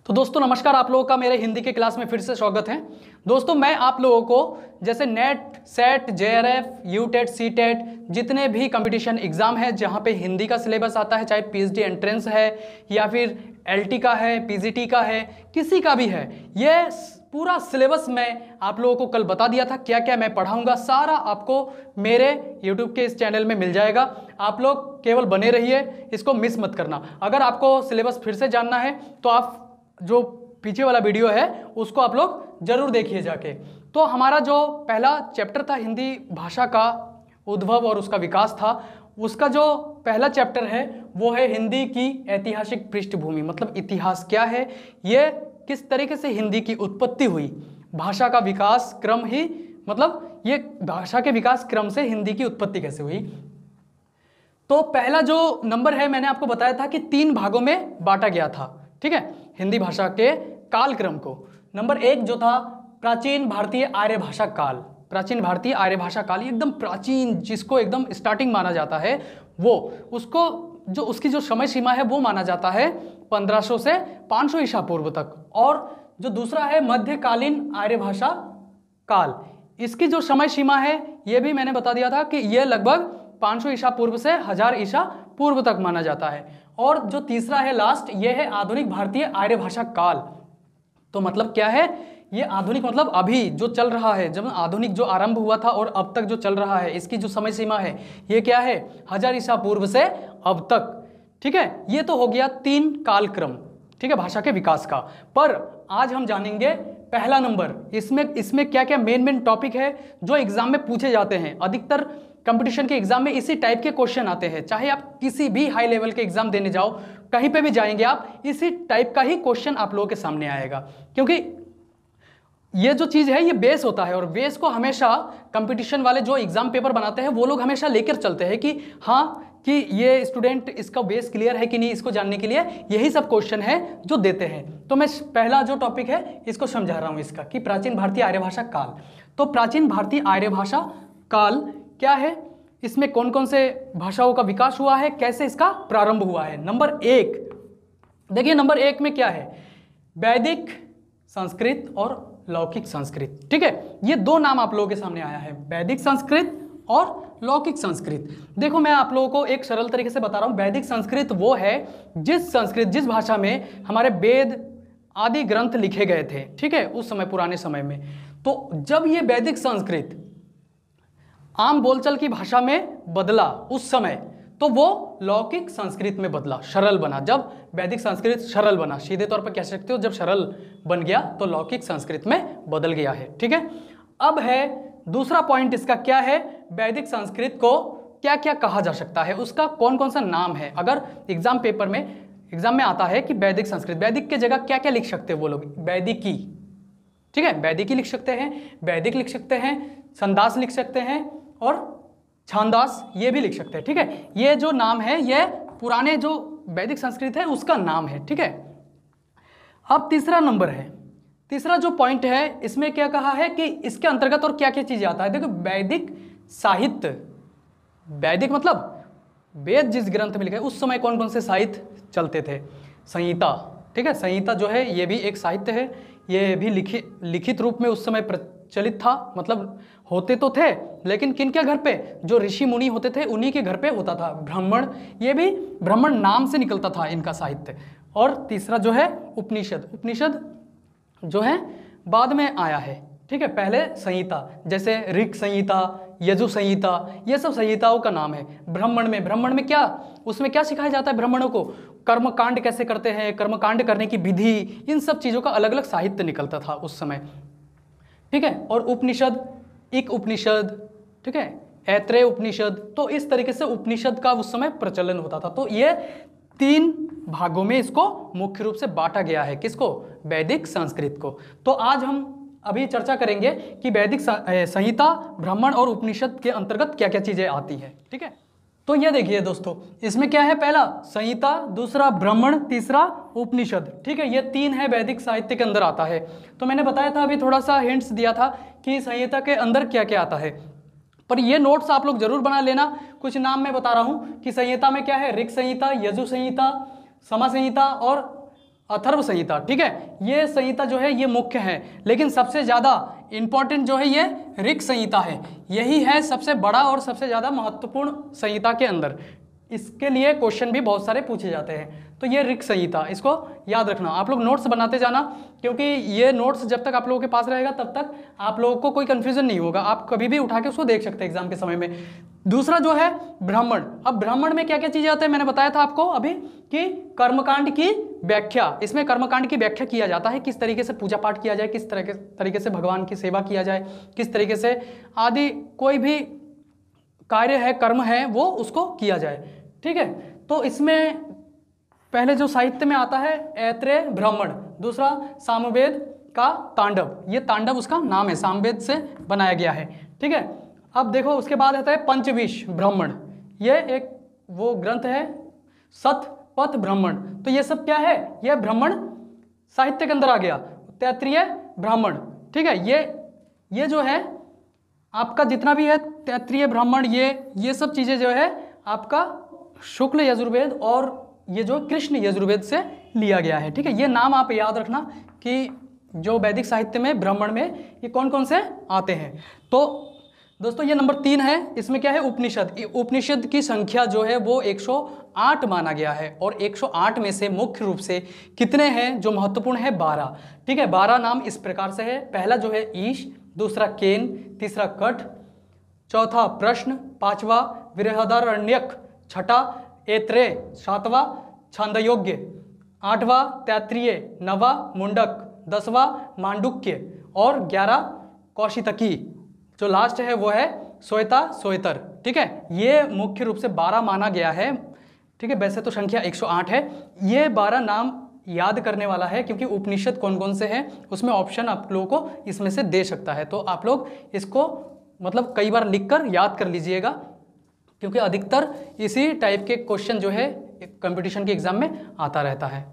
तो दोस्तों नमस्कार, आप लोगों का मेरे हिंदी के क्लास में फिर से स्वागत है। दोस्तों मैं आप लोगों को जैसे net, set, JRF, UTET, CTET जितने भी कंपटीशन एग्जाम है जहां पे हिंदी का सिलेबस आता है, चाहे पीएचडी एंट्रेंस है या फिर एलटी का है, पीजीटी का है, किसी का भी है, ये पूरा सिलेबस मैं आप लोगों को कल बता दिया था। क्या क्या मैं पढ़ाऊंगा सारा आपको मेरे YouTube के इस चैनल में मिल जाएगा। आप लोग केवल बने रहिए, इसको मिस मत करना। अगर आपको सिलेबस फिर से जानना है तो आप जो पीछे वाला वीडियो है उसको आप लोग जरूर देखिए जाके। तो हमारा जो पहला चैप्टर था हिंदी भाषा का उद्भव और उसका विकास था, उसका जो पहला चैप्टर है वो है हिंदी की ऐतिहासिक पृष्ठभूमि। मतलब इतिहास क्या है, ये किस तरीके से हिंदी की उत्पत्ति हुई, भाषा का विकास क्रम ही, मतलब ये भाषा के विकास क्रम से हिंदी की उत्पत्ति कैसे हुई। तो पहला जो नंबर है मैंने आपको बताया था कि 3 भागों में बांटा गया था, ठीक है, हिंदी भाषा के कालक्रम को। नंबर 1 जो था प्राचीन भारतीय आर्य भाषा काल। प्राचीन भारतीय आर्य भाषा काल एकदम प्राचीन, जिसको एकदम स्टार्टिंग माना जाता है, वो उसको जो उसकी जो समय सीमा है वो माना जाता है 1500 से 500 ईसा पूर्व तक। और जो दूसरा है मध्यकालीन आर्य भाषा काल, इसकी जो समय सीमा है ये भी मैंने बता दिया था कि ये लगभग 500 ईसा पूर्व से 1000 ईसा पूर्व तक माना जाता है। और जो तीसरा है लास्ट, ये है आधुनिक भारतीय आर्य भाषा काल। तो मतलब क्या है, ये आधुनिक मतलब अभी जो चल रहा है, जब आधुनिक जो आरंभ हुआ था और अब तक जो चल रहा है, इसकी जो समय सीमा है ये क्या है, 1000 ईसा पूर्व से अब तक, ठीक है। ये तो हो गया 3 कालक्रम, ठीक है, भाषा के विकास का। पर आज हम जानेंगे पहला नंबर, इसमें क्या क्या मेन टॉपिक है जो एग्जाम में पूछे जाते हैं। अधिकतर कंपटीशन के एग्जाम में इसी टाइप के क्वेश्चन आते हैं, चाहे आप किसी भी हाई लेवल के एग्जाम देने जाओ, कहीं पे भी जाएंगे आप, इसी टाइप का ही क्वेश्चन आप लोगों के सामने आएगा। क्योंकि ये जो चीज़ है ये बेस होता है, और बेस को हमेशा कंपटीशन वाले जो एग्जाम पेपर बनाते हैं वो लोग हमेशा लेकर चलते हैं कि हाँ कि ये स्टूडेंट इसका बेस क्लियर है कि नहीं, इसको जानने के लिए यही सब क्वेश्चन है जो देते हैं। तो मैं पहला जो टॉपिक है इसको समझा रहा हूँ इसका, कि प्राचीन भारतीय आर्य भाषा काल। तो प्राचीन भारतीय आर्य भाषा काल क्या है, इसमें कौन कौन से भाषाओं का विकास हुआ है, कैसे इसका प्रारंभ हुआ है। नंबर 1 देखिए, नंबर 1 में क्या है, वैदिक संस्कृत और लौकिक संस्कृत, ठीक है। ये 2 नाम आप लोगों के सामने आया है, वैदिक संस्कृत और लौकिक संस्कृत। देखो मैं आप लोगों को एक सरल तरीके से बता रहा हूं। वैदिक संस्कृत वो है जिस भाषा में हमारे वेद आदि ग्रंथ लिखे गए थे, ठीक है, उस समय, पुराने समय में। तो जब ये वैदिक संस्कृत आम बोलचाल की भाषा में बदला उस समय, तो वो लौकिक संस्कृत में बदला, सरल बना। जब वैदिक संस्कृत सरल बना, सीधे तौर पर कह सकते हो, जब सरल बन गया तो लौकिक संस्कृत में बदल गया है, ठीक है। अब है दूसरा पॉइंट इसका, क्या है, वैदिक संस्कृत को क्या क्या कहा जा सकता है, उसका कौन कौन सा नाम है। अगर एग्जाम पेपर में एग्जाम में आता है कि वैदिक संस्कृत, वैदिक के जगह क्या क्या लिख सकते हैं वो लोग, वैदिकी, ठीक है, वैदिकी लिख सकते हैं, वैदिक लिख सकते हैं, संदास लिख सकते हैं और छांदास ये भी लिख सकते हैं, ठीक है। ये जो नाम है ये पुराने जो वैदिक संस्कृत है उसका नाम है, ठीक है। अब तीसरा नंबर है, तीसरा जो पॉइंट है इसमें क्या कहा है कि इसके अंतर्गत और क्या क्या चीजें आता है। देखो वैदिक साहित्य, वैदिक मतलब वेद जिस ग्रंथ में लिखे उस समय कौन कौन से साहित्य चलते थे। संहिता, ठीक है, संहिता जो है ये भी एक साहित्य है, ये भी लिखित रूप में उस समय प्रचलित था। मतलब होते तो थे लेकिन किन के घर पे, जो ऋषि मुनि होते थे उन्हीं के घर पे होता था। ब्राह्मण, ये भी ब्राह्मण नाम से निकलता था इनका साहित्य। और तीसरा जो है उपनिषद, उपनिषद जो है बाद में आया है, ठीक है। पहले संहिता जैसे ऋग संहिता, यजु संहिता, ये सब संहिताओं का नाम है। ब्राह्मण में क्या, उसमें क्या सिखाया जाता है ब्राह्मणों को, कर्मकांड कैसे करते हैं, कर्मकांड करने की विधि, इन सब चीज़ों का अलग अलग साहित्य निकलता था उस समय, ठीक है। और उपनिषद, एक उपनिषद, ठीक है, ऐत्रेय उपनिषद, तो इस तरीके से उपनिषद का उस समय प्रचलन होता था। तो ये 3 भागों में इसको मुख्य रूप से बांटा गया है, किसको, वैदिक संस्कृत को। तो आज हम अभी चर्चा करेंगे कि वैदिक संहिता, ब्राह्मण और उपनिषद के अंतर्गत क्या क्या चीजें आती है, ठीक है। तो ये देखिए दोस्तों, इसमें क्या है, पहला संहिता, दूसरा ब्राह्मण, तीसरा उपनिषद, ठीक है। ये 3 है वैदिक साहित्य के अंदर आता है। तो मैंने बताया था, अभी थोड़ा सा हिंट्स दिया था कि संहिता के अंदर क्या क्या आता है, पर ये नोट्स आप लोग जरूर बना लेना। कुछ नाम मैं बता रहा हूँ कि संहिता में क्या है, ऋग संहिता, यजु संहिता, समा संहिता और अथर्व संहिता, ठीक है। ये संहिता जो है ये मुख्य है, लेकिन सबसे ज़्यादा इंपॉर्टेंट जो है ये ऋक् संहिता है। यही है सबसे बड़ा और सबसे ज़्यादा महत्वपूर्ण संहिता के अंदर। इसके लिए क्वेश्चन भी बहुत सारे पूछे जाते हैं। तो ये ऋक् संहिता, इसको याद रखना। आप लोग नोट्स बनाते जाना, क्योंकि ये नोट्स जब तक आप लोगों के पास रहेगा तब तक आप लोगों को कोई कन्फ्यूजन नहीं होगा। आप कभी भी उठा के उसको देख सकते हैं एग्जाम के समय में। दूसरा जो है ब्राह्मण। अब ब्राह्मण में क्या क्या चीज़ें आती है, मैंने बताया था आपको अभी कि कर्मकांड की व्याख्या। इसमें कर्मकांड की व्याख्या किया जाता है, किस तरीके से पूजा पाठ किया जाए, किस तरीके से भगवान की सेवा किया जाए, किस तरीके से आदि कोई भी कार्य है, कर्म है, वो उसको किया जाए, ठीक है। तो इसमें पहले जो साहित्य में आता है ऐत्रेय ब्राह्मण, दूसरा सामवेद का तांडव। ये तांडव उसका नाम है, सामवेद से बनाया गया है, ठीक है। अब देखो उसके बाद आता है पंचविंश ब्राह्मण। ये एक वो ग्रंथ है, शतपथ ब्राह्मण। तो ये सब क्या है, ये ब्राह्मण साहित्य के अंदर आ गया। तैत्रीय ब्राह्मण, ठीक है। ये जो है आपका जितना भी है तैत्रीय ब्राह्मण, ये सब चीज़ें जो है आपका शुक्ल यजुर्वेद और ये जो कृष्ण यजुर्वेद से लिया गया है, ठीक है। ये नाम आप याद रखना कि जो वैदिक साहित्य में ब्राह्मण में ये कौन कौन से आते हैं। तो दोस्तों ये नंबर 3 है। इसमें क्या है, उपनिषद। उपनिषद की संख्या जो है वो 108 माना गया है, और 108 में से मुख्य रूप से कितने हैं जो महत्वपूर्ण है, 12, ठीक है। 12 नाम इस प्रकार से है। पहला जो है ईश, दूसरा केन, तीसरा कठ, चौथा प्रश्न, पांचवा बृहदारण्यक, छठा ऐत्रेय, सातवां छांदयोग्य, आठवां तैत्रीय, नवा मुंडक, 10वां मांडुक्य और 11 कौशितकी। जो लास्ट है वो है श्वेता श्वेतर, ठीक है। ये मुख्य रूप से 12 माना गया है, ठीक है। वैसे तो संख्या 108 है। ये 12 नाम याद करने वाला है, क्योंकि उपनिषद कौन कौन से हैं उसमें ऑप्शन आप लोगों को इसमें से दे सकता है। तो आप लोग इसको मतलब कई बार लिखकर याद कर लीजिएगा, क्योंकि अधिकतर इसी टाइप के क्वेश्चन जो है कंपटीशन के एग्जाम में आता रहता है।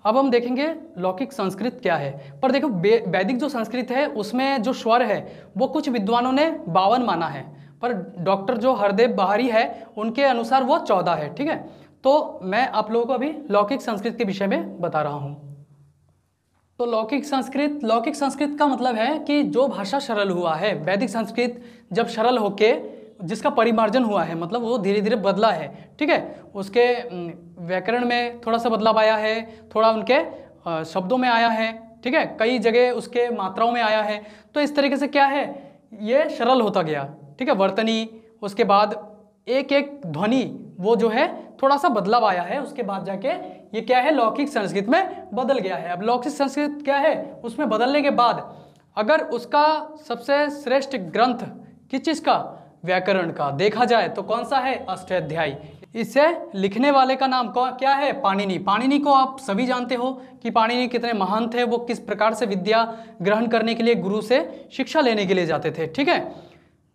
अब हम देखेंगे लौकिक संस्कृत क्या है। पर देखो वैदिक जो संस्कृत है उसमें जो स्वर है वो कुछ विद्वानों ने 52 माना है, पर डॉक्टर जो हरदेव बहारी है उनके अनुसार वो 14 है, ठीक है। तो मैं आप लोगों को अभी लौकिक संस्कृत के विषय में बता रहा हूँ। तो लौकिक संस्कृत का मतलब है कि जो भाषा सरल हुआ है। वैदिक संस्कृत जब सरल होके जिसका परिमार्जन हुआ है, मतलब वो धीरे धीरे बदला है, ठीक है। उसके व्याकरण में थोड़ा सा बदलाव आया है, थोड़ा उनके शब्दों में आया है, ठीक है। कई जगह उसके मात्राओं में आया है। तो इस तरीके से क्या है, ये सरल होता गया, ठीक है। वर्तनी, उसके बाद एक एक ध्वनि वो जो है थोड़ा सा बदलाव आया है। उसके बाद जाके ये क्या है, लौकिक संस्कृत में बदल गया है। अब लौकिक संस्कृत क्या है, उसमें बदलने के बाद अगर उसका सबसे श्रेष्ठ ग्रंथ किस चीज़ का, व्याकरण का देखा जाए तो कौन सा है, अष्टाध्यायी। इसे लिखने वाले का नाम क्या है, पाणिनि। पाणिनि को आप सभी जानते हो कि पाणिनि कितने महान थे, वो किस प्रकार से विद्या ग्रहण करने के लिए गुरु से शिक्षा लेने के लिए जाते थे, ठीक है।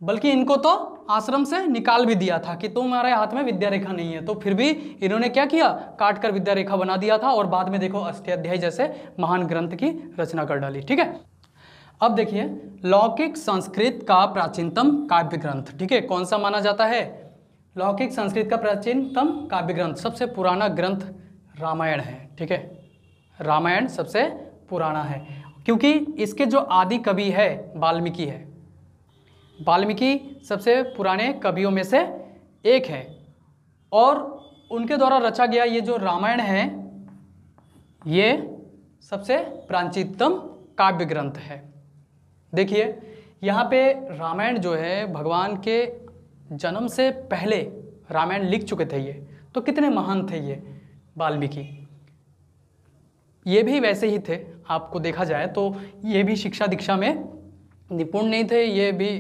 बल्कि इनको तो आश्रम से निकाल भी दिया था कि तुम्हारे हाथ में विद्या रेखा नहीं है, तो फिर भी इन्होंने क्या किया, काट कर विद्या रेखा बना दिया था, और बाद में देखो अष्टाध्यायी जैसे महान ग्रंथ की रचना कर डाली, ठीक है। अब देखिए लौकिक संस्कृत का प्राचीनतम काव्य ग्रंथ, ठीक है, कौन सा माना जाता है, लौकिक संस्कृत का प्राचीनतम काव्य ग्रंथ, सबसे पुराना ग्रंथ रामायण है, ठीक है। रामायण सबसे पुराना है, क्योंकि इसके जो आदि कवि है वाल्मीकि है। वाल्मीकि सबसे पुराने कवियों में से एक है, और उनके द्वारा रचा गया ये जो रामायण है ये सबसे प्राचीनतम काव्य ग्रंथ है। देखिए यहाँ पे रामायण जो है भगवान के जन्म से पहले रामायण लिख चुके थे ये, तो कितने महान थे ये वाल्मीकि। ये भी वैसे ही थे, आपको देखा जाए तो ये भी शिक्षा दीक्षा में निपुण नहीं थे, ये भी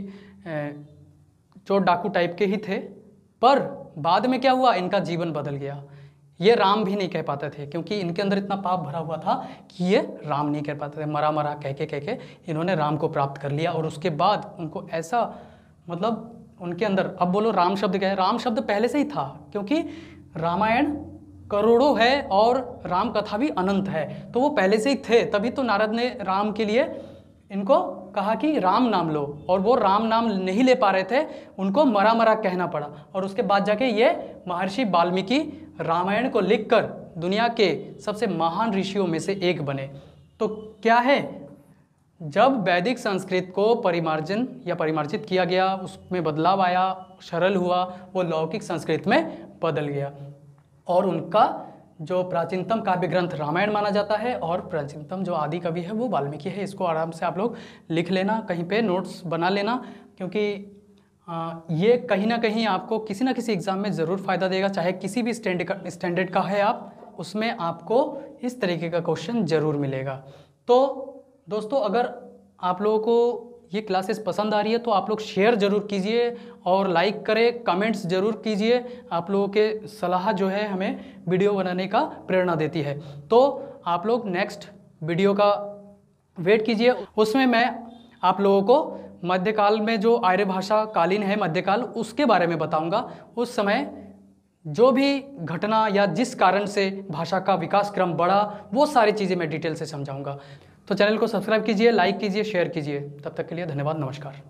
चोर डाकू टाइप के ही थे। पर बाद में क्या हुआ, इनका जीवन बदल गया। ये राम भी नहीं कह पाते थे, क्योंकि इनके अंदर इतना पाप भरा हुआ था कि ये राम नहीं कह पाते थे। मरा मरा कह के इन्होंने राम को प्राप्त कर लिया, और उसके बाद उनको ऐसा मतलब उनके अंदर, अब बोलो राम शब्द क्या है, राम शब्द पहले से ही था, क्योंकि रामायण करोड़ों है और राम कथा भी अनंत है, तो वो पहले से ही थे। तभी तो नारद ने राम के लिए इनको कहा कि राम नाम लो, और वो राम नाम नहीं ले पा रहे थे, उनको मरा मरा कहना पड़ा। और उसके बाद जाके ये महर्षि वाल्मीकि रामायण को लिखकर दुनिया के सबसे महान ऋषियों में से एक बने। तो क्या है, जब वैदिक संस्कृत को परिमार्जन या परिमार्जित किया गया, उसमें बदलाव आया, सरल हुआ, वो लौकिक संस्कृत में बदल गया और उनका जो प्राचीनतम काव्य ग्रंथ रामायण माना जाता है और प्राचीनतम जो आदि कवि है वो वाल्मीकि है। इसको आराम से आप लोग लिख लेना, कहीं पे नोट्स बना लेना, क्योंकि ये कहीं ना कहीं आपको किसी ना किसी एग्ज़ाम में ज़रूर फ़ायदा देगा। चाहे किसी भी स्टैंडर्ड का है आप, उसमें आपको इस तरीके का क्वेश्चन ज़रूर मिलेगा। तो दोस्तों, अगर आप लोगों को ये क्लासेस पसंद आ रही है तो आप लोग शेयर ज़रूर कीजिए और लाइक करें, कमेंट्स ज़रूर कीजिए। आप लोगों के सलाह जो है हमें वीडियो बनाने का प्रेरणा देती है। तो आप लोग नेक्स्ट वीडियो का वेट कीजिए, उसमें मैं आप लोगों को मध्यकाल में जो आर्य भाषा कालीन है मध्यकाल, उसके बारे में बताऊंगा। उस समय जो भी घटना या जिस कारण से भाषा का विकास क्रम बढ़ा, वो सारी चीज़ें मैं डिटेल से समझाऊंगा। तो चैनल को सब्सक्राइब कीजिए, लाइक कीजिए, शेयर कीजिए। तब तक के लिए धन्यवाद, नमस्कार।